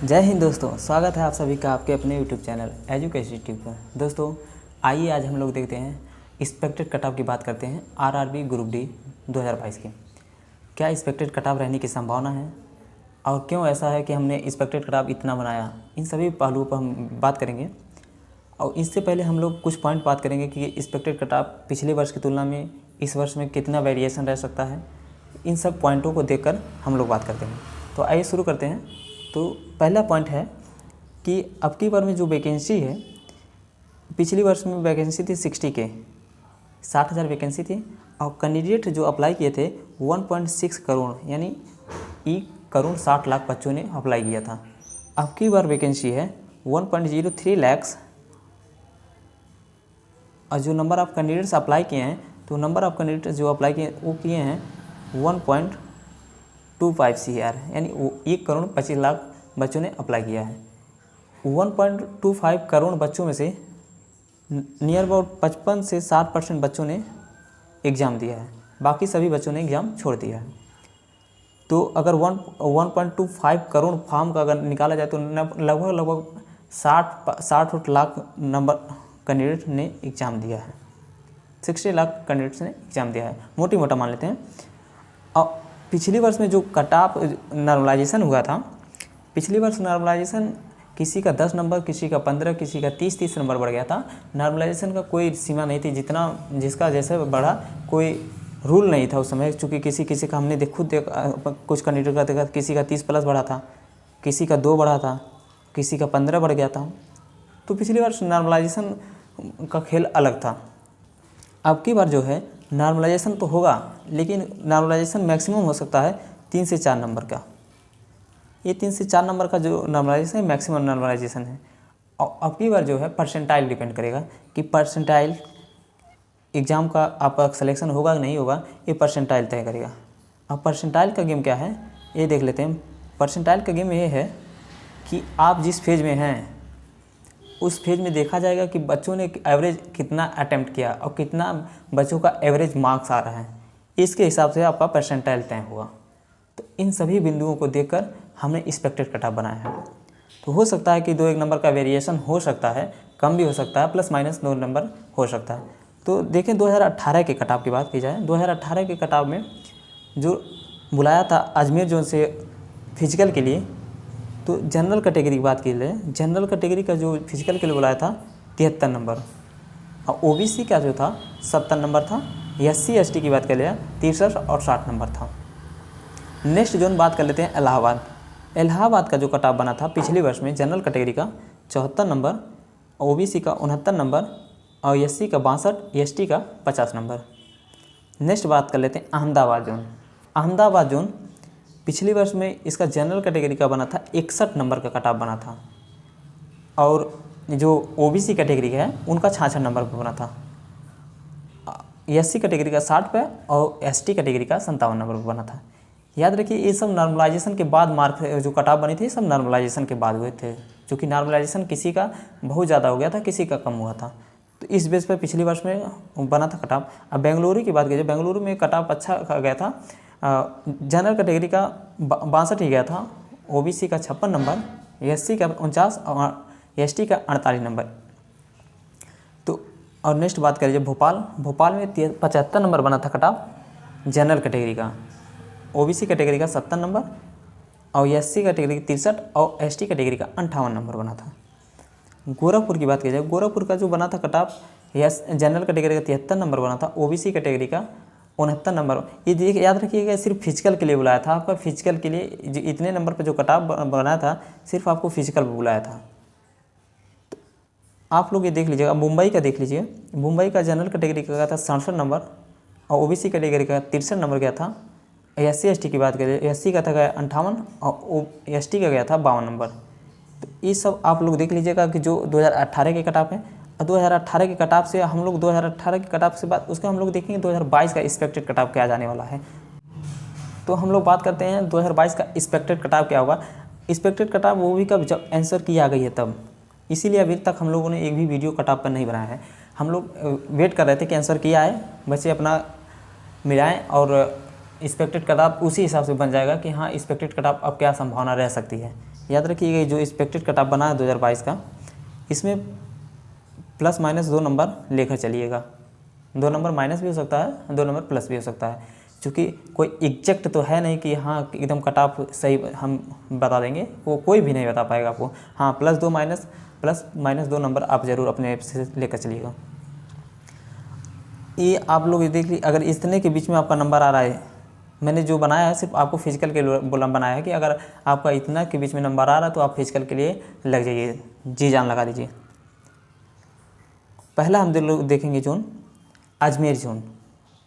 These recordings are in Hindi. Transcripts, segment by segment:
जय हिंद दोस्तों, स्वागत है आप सभी का आपके अपने यूट्यूब चैनल एजुकेशन ट्यूब पर। दोस्तों आइए आज हम लोग देखते हैं एक्सपेक्टेड कट ऑफ की बात करते हैं आरआरबी ग्रुप डी 2022 की। क्या एक्सपेक्टेड कट ऑफ रहने की संभावना है और क्यों ऐसा है कि हमने एक्सपेक्टेड कट ऑफ इतना बनाया, इन सभी पहलुओं पर हम बात करेंगे। और इससे पहले हम लोग कुछ पॉइंट बात करेंगे कि एक्सपेक्टेड कट ऑफ पिछले वर्ष की तुलना में इस वर्ष में कितना वेरिएशन रह सकता है। इन सब पॉइंटों को देखकर हम लोग बात करते हैं। तो आइए शुरू करते हैं। तो पहला पॉइंट है कि अब की बार में जो वैकेंसी है, पिछली वर्ष में वैकेंसी थी 60,000 वैकेंसी थी और कैंडिडेट जो अप्लाई किए थे 1.6 करोड़ यानी 1,60,00,000 बच्चों ने अप्लाई किया था। अब की बार वैकेंसी है 1.03 लाख और जो नंबर ऑफ़ कैंडिडेट्स अप्लाई किए हैं, तो नंबर ऑफ़ कैंडिडेट्स जो अप्लाई किए वो किए हैं 1.25 CR यानी 1,25,00,000 बच्चों ने अप्लाई किया है। 1.25 करोड़ बच्चों में से नियर अबाउट 55 से 60% बच्चों ने एग्ज़ाम दिया है, बाकी सभी बच्चों ने एग्ज़ाम छोड़ दिया है। तो अगर 1.25 करोड़ फॉर्म का अगर निकाला जाए तो लगभग 60 लाख नंबर कैंडिडेट ने एग्ज़ाम दिया है, 60 लाख कैंडिडेट्स ने एग्ज़ाम दिया है, मोटी मोटा मान लेते हैं। और पिछली वर्ष में जो कट ऑफ नॉर्मलाइजेशन हुआ था, पिछली वर्ष नॉर्मलाइजेशन किसी का 10 नंबर, किसी का 15, किसी का 30 नंबर बढ़ गया था। नॉर्मलाइजेशन का कोई सीमा नहीं थी, जितना जिसका जैसे बढ़ा कोई रूल नहीं था उस समय। चूँकि किसी का हमने खुद कुछ कैंडिडेट का देखा, किसी का 30+ बढ़ा था, किसी का 2 बढ़ा था, किसी का 15 बढ़ गया था। तो पिछली वर्ष नॉर्मलाइजेशन का खेल अलग था। अब की बार जो है नॉर्मलाइजेशन तो होगा, लेकिन नॉर्मलाइजेशन मैक्सिमम हो सकता है 3 से 4 नंबर का। ये 3 से 4 नंबर का जो नॉर्मलाइजेशन है मैक्सिमम नॉर्मलाइजेशन है। और अब की बार जो है परसेंटाइल डिपेंड करेगा कि परसेंटाइल एग्ज़ाम का आपका सिलेक्शन होगा कि नहीं होगा, ये परसेंटाइल तय करेगा। अब परसेंटाइल का गेम क्या है ये देख लेते हैं। परसेंटाइल का गेम ये है कि आप जिस फेज़ में हैं उस फेज़ में देखा जाएगा कि बच्चों ने एवरेज कितना अटेम्प्ट किया और कितना बच्चों का एवरेज मार्क्स आ रहा है, इसके हिसाब से आपका परसेंटाइल तय होगा। तो इन सभी बिंदुओं को देखकर हमने एक्सपेक्टेड कट ऑफ बनाया है। तो हो सकता है कि 2-1 नंबर का वेरिएशन हो सकता है, कम भी हो सकता है, ±2 नंबर हो सकता है। तो देखें 2018 के कट ऑफ की बात की जाए, 2018 के कट ऑफ में जो बुलाया था अजमेर जोन से फिजिकल के लिए, तो जनरल कैटेगरी की बात की जाए, जनरल कैटेगरी का जो फिजिकल के लिए बुलाया था 73 नंबर और ओबीसी का जो था 70 नंबर था। SC ST की बात कर लिया 63 और 60 नंबर था। नेक्स्ट जोन बात कर लेते हैं इलाहाबाद। इलाहाबाद का जो कट ऑफ बना था पिछले वर्ष में जनरल कैटेगरी का 74 नंबर, ओबीसी का 69 नंबर और SC का 62, ST का 50 नंबर। नेक्स्ट बात कर लेते हैं अहमदाबाद जोन। अहमदाबाद जोन पिछले वर्ष में इसका जनरल कैटेगरी का बना था 61 नंबर का कट ऑफ बना था और जो ओबीसी कैटेगरी का है उनका 66 नंबर पर बना था। SC कैटेगरी का 60 पे और ST कैटेगरी का 57 नंबर पर बना था। याद रखिए ये सब नॉर्मलाइजेशन के बाद मार्क जो कट ऑफ बनी थी सब नॉर्मलाइजेशन के बाद हुए थे, क्योंकि नॉर्मलाइजेशन किसी का बहुत ज़्यादा हो गया था, किसी का कम हुआ था। तो इस बेस पर पिछली वर्ष में बना था कट ऑफ। अब बेंगलुरु की बात कीजिए, बेंगलुरु में कट ऑफ अच्छा गया था। जनरल कैटेगरी का 62 ही गया था, ओबीसी का 56 नंबर, SC का 49 और ST का 48 नंबर। तो और नेक्स्ट बात करिए भोपाल में 75 नंबर बना था कट ऑफ जनरल कैटेगरी का, ओबीसी कैटेगरी का 70 नंबर और SC कैटेगरी का 63 और ST कैटेगरी का 58 नंबर बना था। गोरखपुर की बात की जाए, गोरखपुर का जो बना था कट ऑफ जनरल कैटेगरी का 73 नंबर बना था, ओबीसी कैटेगरी का 69 नंबर। ये देखिए याद रखिएगा सिर्फ फिजिकल के लिए बुलाया था आपका, फिजिकल के लिए जो इतने नंबर पर जो कट ऑफ बनाया था सिर्फ आपको फिजिकल पर बुलाया था। तो आप लोग ये देख लीजिएगा। मुंबई का देख लीजिए, मुंबई का जनरल कैटेगरी का गया था 67 नंबर और ओबीसी कैटेगरी का 63 नंबर गया था। SC ST की बात करें, SC का था गया 58 और ST का गया था 52 नंबर। तो ये सब आप लोग देख लीजिएगा कि जो 2018 के कट ऑफ है। 2018 के कट ऑफ से हम लोग 2018 के कट ऑफ से बाद उसका हम लोग देखेंगे 2022 का एक्सपेक्टेड कट ऑफ क्या जाने वाला है। तो हम लोग बात करते हैं 2022 का एक्सपेक्टेड कट ऑफ क्या होगा। एक्सपेक्टेड कट ऑफ वो भी कब जब आंसर की आ गई है तब, इसीलिए अभी तक हम लोगों ने एक भी वीडियो कट ऑफ पर नहीं बनाया है। हम लोग वेट कर रहे थे कि आंसर किया है, बच्चे अपना मिलाएं और एक्सपेक्टेड कट ऑफ उसी हिसाब से बन जाएगा कि हाँ एक्सपेक्टेड कट ऑफ अब क्या संभावना रह सकती है। याद रखिएगा जो एक्सपेक्टेड कट ऑफ बना है 2022 का, इसमें प्लस माइनस 2 नंबर लेकर चलिएगा। 2 नंबर माइनस भी हो सकता है, 2 नंबर प्लस भी हो सकता है, क्योंकि कोई एग्जैक्ट तो है नहीं कि हाँ एकदम कट ऑफ सही हम बता देंगे, वो कोई भी नहीं बता पाएगा आपको। हाँ प्लस माइनस 2 नंबर आप ज़रूर अपने ऐप से लेकर चलिएगा। ये आप लोग देख लीजिए, अगर इतने के बीच में आपका नंबर आ रहा है, मैंने जो बनाया है सिर्फ आपको फिजिकल के लिए बनाया है कि अगर आपका इतना के बीच में नंबर आ रहा है तो आप फिजिकल के लिए लग जाइए, जी जान लगा दीजिए। पहला हम लोग देखेंगे zone Ajmer zone.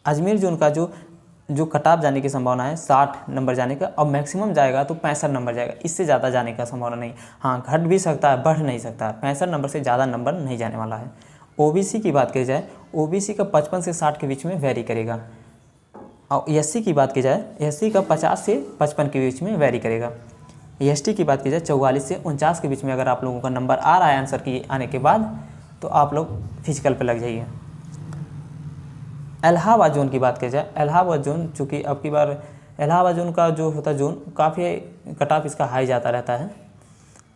Ajmer zone का जो कट ऑफ जाने की संभावना है 60 नंबर जाने का, और मैक्सिमम जाएगा तो 65 नंबर जाएगा, इससे ज़्यादा जाने का संभावना नहीं। हाँ घट भी सकता है, बढ़ नहीं सकता, 65 नंबर से ज़्यादा नंबर नहीं जाने वाला है। ओबीसी की बात की जाए, ओबीसी का 55 से 60 के बीच में वेरी करेगा, और एससी की बात की जाए, एससी का 50 से 55 के बीच में वेरी करेगा। एसटी की बात की जाए 44 से 49 के बीच में अगर आप लोगों का नंबर आ रहा है आंसर की आने के बाद, तो आप लोग फिजिकल पर लग जाइए। इलाहाबाद जोन की बात की जाए, इलाहाबाद जोन चूँकि अब की बार इलाहाबाद जोन का जो होता है जोन काफ़ी कट ऑफ इसका हाई जाता रहता है,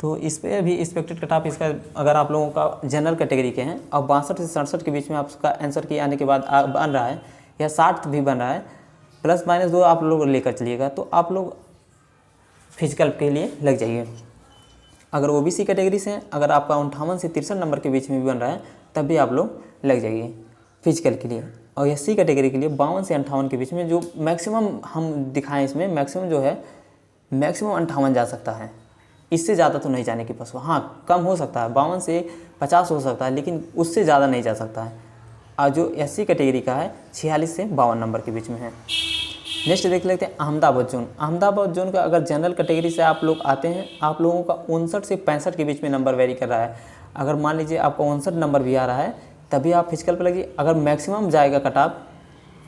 तो इस पर भी एक्सपेक्टेड कट ऑफ इसका अगर आप लोगों का जनरल कैटेगरी के हैं और 62 से 67 के बीच में आपका आंसर की आने के बाद बन रहा है, या 60 भी बन रहा है, प्लस माइनस 2 आप लोग लेकर चलिएगा, तो आप लोग फिजिकल के लिए लग जाइए। अगर ओबीसी कैटेगरी से हैं, अगर आपका 58 से 63 नंबर के बीच में भी बन रहा है, तब भी आप लोग लग जाइए फिजिकल के लिए। और एससी कैटेगरी के लिए 52 से 58 के बीच में जो मैक्सिमम हम दिखाएं, इसमें मैक्सिमम जो है मैक्सिमम 58 जा सकता है, इससे ज़्यादा तो नहीं जाने की बस। हाँ कम हो सकता है, 52 से 50 हो सकता है, लेकिन उससे ज़्यादा नहीं जा सकता है। और जो एससी कैटेगरी का है 46 से 52 नंबर के बीच में है। नेक्स्ट देख लेते हैं अहमदाबाद जोन। अहमदाबाद जोन का अगर जनरल कैटेगरी से आप लोग आते हैं, आप लोगों का 59 से 65 के बीच में नंबर वेरी कर रहा है। अगर मान लीजिए आपका 59 नंबर भी आ रहा है, तभी आप फिजिकल पर लगिए। अगर मैक्सिमम जाएगा कट ऑफ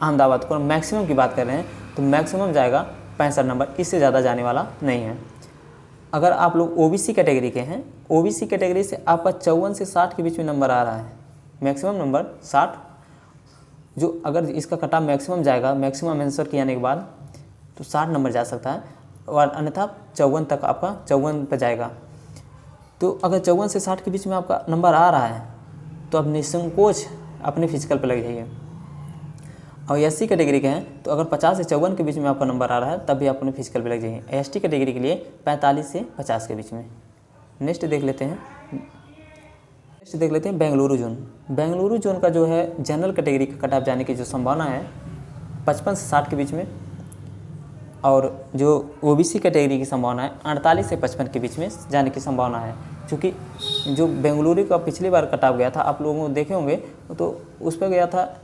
अहमदाबाद को, मैक्सिमम की बात कर रहे हैं, तो मैक्सिमम जाएगा 65 नंबर, इससे ज़्यादा जाने वाला नहीं है। अगर आप लोग ओबीसी कैटेगरी के हैं, ओबीसी कैटेगरी से आपका 54 से 60 के बीच में नंबर आ रहा है, मैक्सिमम नंबर 60, जो अगर इसका कट ऑफ मैक्सिमम जाएगा, मैक्सिमम आंसर की आने के बाद, तो 60 नंबर जा सकता है, और अन्यथा 54 तक आपका 54 पर जाएगा। तो अगर 54 से 60 के बीच में आपका नंबर आ रहा है, तो आप निसंकोच अपने फिजिकल पर लग जाइए। और एससी कैटेगरी के हैं, तो अगर 50 से 54 के बीच में आपका नंबर आ रहा है, तब भी आप अपने फिजिकल पर लग जाइए। एसटी कैटेगरी के लिए 45 से 50 के बीच में। नेक्स्ट देख लेते हैं बेंगलुरु जोन। बेंगलुरु जोन का जो है जनरल कैटेगरी का कट ऑफ जाने की जो संभावना है 55 से 60 के बीच में, और जो ओबीसी कैटेगरी की संभावना है 48 से 55 के बीच में जाने की संभावना है। क्योंकि जो बेंगलुरु का पिछली बार कट ऑफ गया था, आप लोगों को देखे होंगे, तो उस पर गया था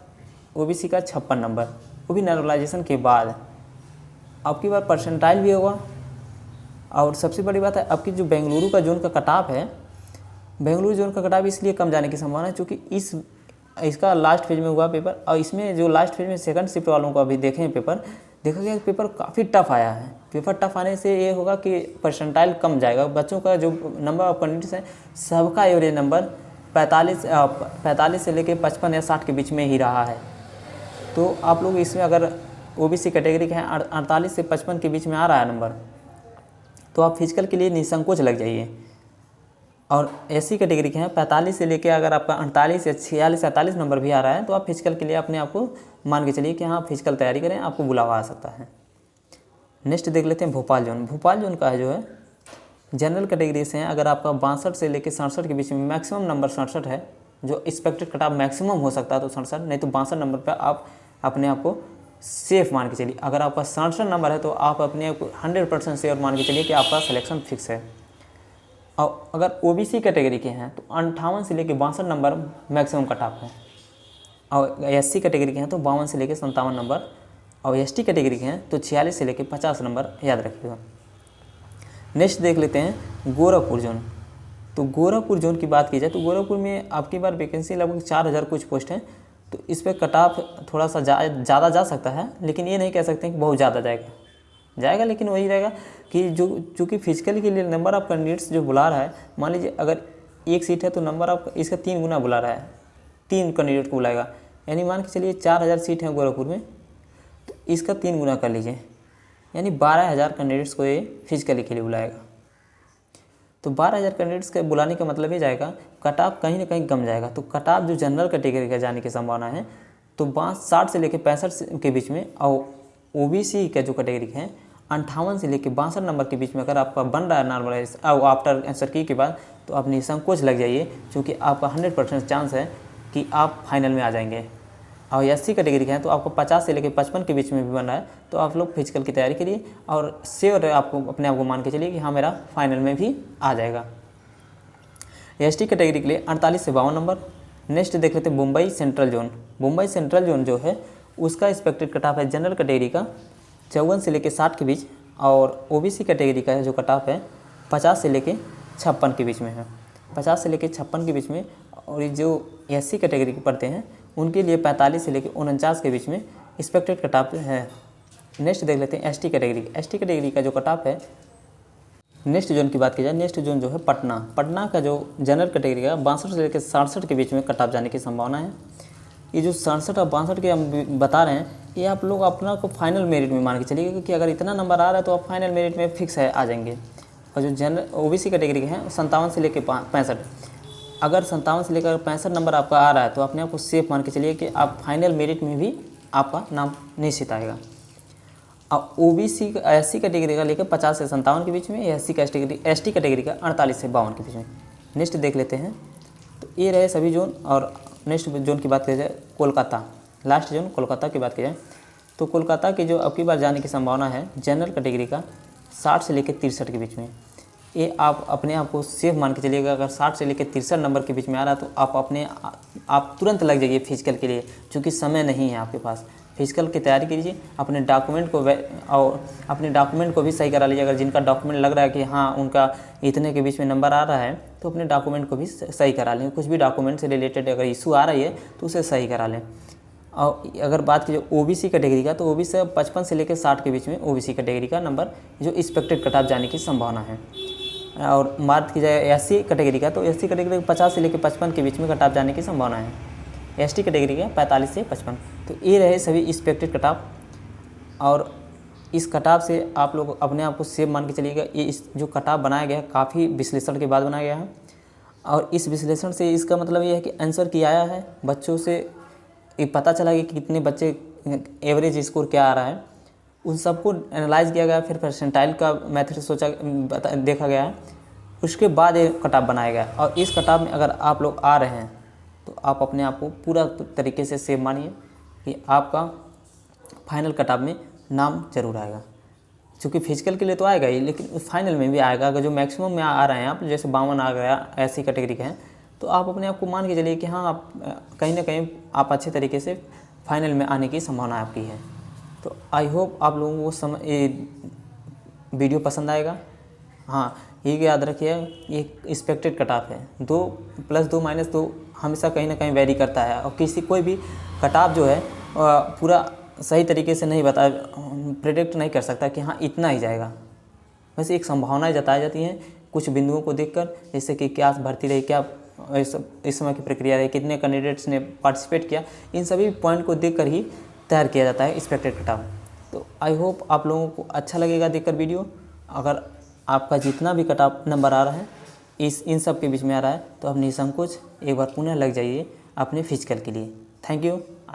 ओबीसी का 56 नंबर, वो भी नॉर्मलाइजेशन के बाद। अब की बार परसेंटाइल भी होगा, और सबसे बड़ी बात है अब की जो बेंगलुरु का जोन का कट ऑफ है, बेंगलुरु जोन का कट ऑफ इसलिए कम जाने की संभावना है क्योंकि इसका लास्ट फेज में हुआ पेपर, और इसमें जो लास्ट फेज में सेकंड शिफ्ट वालों को अभी देखें पेपर, देखा गया पेपर काफ़ी टफ आया है। पेपर टफ आने से ये होगा कि परसेंटाइल कम जाएगा। बच्चों का जो नंबर ऑफ कैंडिडेट्स है, सबका एवरेज नंबर 45 से लेकर 55 या 60 के बीच में ही रहा है। तो आप लोग इसमें अगर ओबीसी कैटेगरी के हैं 48 से 55 के बीच में आ रहा है नंबर, तो आप फिजिकल के लिए निसंकोच लग जाइए। और एससी कैटेगरी के हैं 45 से लेके अगर आपका 48 या 46 47 नंबर भी आ रहा है, तो आप फिजिकल के लिए अपने आप को मान के चलिए कि हाँ फिजिकल तैयारी करें, आपको बुलावा आ सकता है। नेक्स्ट देख लेते हैं भोपाल जोन। भोपाल जोन का है जो है जनरल कैटेगरी से हैं, अगर आपका 62 से लेकर 67 के बीच में मैक्सिमम नंबर 67 है, जो एक्सपेक्टेड कट ऑफ मैक्सिमम हो सकता है तो 67, नहीं तो 62 नंबर पर आप अपने आप को सेफ मान के चलिए। अगर आपका 67 नंबर है तो आप अपने आप को 100% सेफ मान के चलिए कि आपका सिलेक्शन फिक्स है। और अगर ओबीसी कैटेगरी के हैं तो 58 से लेकर 62 नंबर मैक्सिमम कट ऑफ है, और एससी कैटेगरी के हैं तो 52 से लेकर 57 नंबर, और एसटी कैटेगरी के हैं तो 46 से लेकर 50 नंबर, याद रखिएगा। नेक्स्ट देख लेते हैं गोरखपुर जोन। तो गोरखपुर जोन की बात की जाए तो गोरखपुर में आपकी बार वैकेंसी लगभग 4000 कुछ पोस्ट हैं, तो इस पर कट ऑफ थोड़ा सा ज़्यादा जा सकता है, लेकिन ये नहीं कह सकते कि बहुत ज़्यादा जाएगा, लेकिन वही रहेगा कि चूँकि फिजिकल के लिए नंबर ऑफ कैंडिडेट्स जो बुला रहा है, मान लीजिए अगर एक सीट है तो नंबर ऑफ इसका 3 गुना बुला रहा है, 3 कैंडिडेट को बुलाएगा, यानी मान के चलिए 4000 सीट हैं गोरखपुर में, तो इसका 3 गुना कर लीजिए, यानी 12000 कैंडिडेट्स को ये फिजिकली के लिए बुलाएगा। तो 12,000 कैंडिडेट्स के बुलाने का मतलब ये जाएगा कट ऑफ कहीं ना कहीं कम जाएगा। तो कट ऑफ जो जनरल कैटेगरी का जाने की संभावना है तो 60 से लेकर 65 के बीच में, और ओबीसी का जो कैटेगरी है 58 से लेकर 62 नंबर के बीच में अगर आपका बन रहा है नॉर्मलाइज आफ्टर आंसर की के बाद, तो आप निसंकोच लग जाइए, क्योंकि आपका 100% चांस है कि आप फाइनल में आ जाएंगे। और एससी कैटेगरी के हैं तो आपको 50 से लेकर 55 के बीच में भी बन रहा है, तो आप लोग फिजिकल की तैयारी करिए और श्योर आपको अपने आप को मान के चलिए कि हाँ मेरा फाइनल में भी आ जाएगा। एसटी कैटेगरी के लिए 48 से 52 नंबर। नेक्स्ट देख लेते हैं Mumbai central zone. Mumbai central zone जो है उसका एक्सपेक्टेड कट ऑफ है जनरल कैटेगरी का 54 से लेकर 60 के बीच, और ओबीसी कैटेगरी का जो कट ऑफ है 50 से लेकर 56 के बीच में है, 50 से लेकर 56 के बीच में। और ये जो एससी कैटेगरी के पढ़ते हैं उनके लिए 45 से लेकर 49 के बीच में एक्सपेक्टेड कट ऑफ है। नेक्स्ट देख लेते हैं एसटी कैटेगरी। एसटी कैटेगरी का जो कट ऑफ है, नेक्स्ट जोन की बात की जाए, नेक्स्ट जोन जो है पटना। पटना का जो जनरल कैटेगरी का 62 से लेकर 67 के बीच में कट ऑफ जाने की संभावना है। ये जो 67 और 62 के हम बता रहे हैं, ये आप लोग अपना को फाइनल मेरिट में मान के चलिए, क्योंकि अगर इतना नंबर आ रहा है तो आप फाइनल मेरिट में फिक्स है आ जाएंगे। और जो जनरल ओबीसी कैटेगरी के हैं 57 से लेकर 65, अगर 57 से लेकर 65 नंबर आपका आ रहा है तो अपने आप को सेफ मान के चलिए कि आप फाइनल मेरिट में भी आपका नाम निश्चित आएगा। और ओबीसी एससी कैटेगरी का लेकर 50 से 57 के बीच में, एसटी कैटेगरी का 48 से 52 के बीच में। नेक्स्ट देख लेते हैं, तो ये रहे सभी जोन। और नेक्स्ट जोन की बात की जाए कोलकाता, लास्ट जोन कोलकाता की बात की जाए तो कोलकाता की जो अब की बार जाने की संभावना है जनरल कैटेगरी का 60 से लेकर 63 के बीच में। ये आप अपने आप को सेफ मान के चलिएगा, अगर 60 से लेकर 63 नंबर के बीच में आ रहा है तो आप तुरंत लग जाइए फिजिकल के लिए, क्योंकि समय नहीं है आपके पास। फिजिकल की तैयारी कीजिए, अपने डॉक्यूमेंट को भी सही करा लीजिए। अगर जिनका डॉक्यूमेंट लग रहा है कि हाँ उनका इतने के बीच में नंबर आ रहा है तो अपने डॉक्यूमेंट को भी सही करा लें। कुछ भी डॉक्यूमेंट से रिलेटेड अगर इशू आ रही है तो उसे सही करा लें। और अगर बात की जाए ओबीसी कैटेगरी का, तो ओबीसी 55 से लेकर 60 के बीच में ओबीसी कैटेगरी का नंबर जो एक्सपेक्टेड कट ऑफ जाने की संभावना है। और बात की जाए एससी कैटेगरी का, तो एससी कैटेगरी 50 से लेकर 55 के बीच में कट ऑफ जाने की संभावना है। एसटी कैटेगरी का 45 से 55। तो ये रहे सभी एक्सपेक्टेड कट ऑफ। और इस कट ऑफ से आप लोग अपने आप को सेफ मान के चलिएगा। ये इस जो कट ऑफ बनाया गया है काफ़ी विश्लेषण के बाद बनाया गया है, और इस विश्लेषण से इसका मतलब ये है कि आंसर की आया है, बच्चों से ये पता चला कि कितने बच्चे एवरेज स्कोर क्या आ रहा है, उन सबको एनालाइज किया गया, फिर परसेंटाइल का मेथड देखा गया है, उसके बाद ये कट ऑफ बनाया गया। और इस कट ऑफ में अगर आप लोग आ रहे हैं तो आप अपने आप को पूरा तरीके से सेफ मानिए कि आपका फाइनल कट ऑफ में नाम जरूर आएगा। क्योंकि फिजिकल के लिए तो आएगा ही, लेकिन फाइनल में भी आएगा। अगर जो मैक्सिमम में आ रहे हैं आप, जैसे 52 आ गया ऐसी कैटेगरी के हैं, तो आप अपने आप को मान के चलिए कि हाँ आप कहीं ना कहीं आप अच्छे तरीके से फाइनल में आने की संभावना आपकी है। तो आई होप आप लोगों को ये वीडियो पसंद आएगा। हाँ ये याद रखिए, ये एक्सपेक्टेड कट ऑफ है, 2 + 2 - 2 हमेशा कहीं ना कहीं वेरी करता है, और कोई भी कट ऑफ जो है पूरा सही तरीके से नहीं प्रेडिक्ट नहीं कर सकता कि हाँ इतना ही जाएगा। बस एक संभावनाएं जताई जाती हैं कुछ बिंदुओं को देखकर, जैसे कि क्या भर्ती रही, क्या इस समय की प्रक्रिया रही, कितने कैंडिडेट्स ने पार्टिसिपेट किया, इन सभी पॉइंट को देखकर ही तैयार किया जाता है एक्सपेक्टेड कट ऑफ। तो आई होप आप लोगों को अच्छा लगेगा देखकर वीडियो। अगर आपका जितना भी कट ऑफ नंबर आ रहा है इन सब के बीच में आ रहा है, तो आप निसंकोच एक बार पुनः लग जाइए अपने फिजिकल के लिए। Thank you.